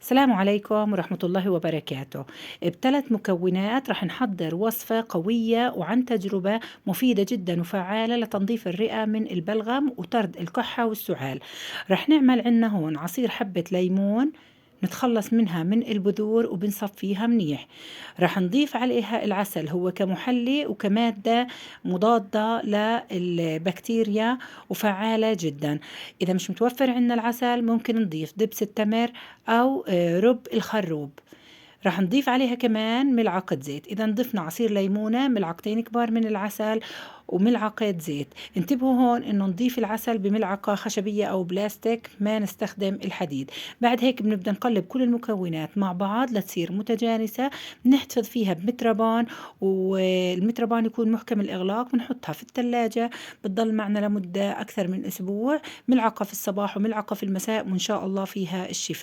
السلام عليكم ورحمة الله وبركاته. بثلاث مكونات رح نحضر وصفة قوية وعن تجربة مفيدة جدا وفعالة لتنظيف الرئة من البلغم وطرد الكحة والسعال. رح نعمل عنا هون عصير حبة ليمون، نتخلص منها من البذور وبنصفيها منيح. رح نضيف عليها العسل هو كمحلي وكمادة مضادة للبكتيريا وفعالة جدا. إذا مش متوفر عندنا العسل ممكن نضيف دبس التمر أو رب الخروب. رح نضيف عليها كمان ملعقة زيت. إذا ضفنا عصير ليمونة، ملعقتين كبار من العسل وملعقة زيت. انتبهوا هون إنه نضيف العسل بملعقة خشبية أو بلاستيك، ما نستخدم الحديد. بعد هيك بنبدأ نقلب كل المكونات مع بعض لتصير متجانسة. بنحتفظ فيها بمتربان، والمتربان يكون محكم الإغلاق. بنحطها في الثلاجة، بتضل معنا لمدة أكثر من أسبوع. ملعقة في الصباح وملعقة في المساء، وإن شاء الله فيها الشفاء.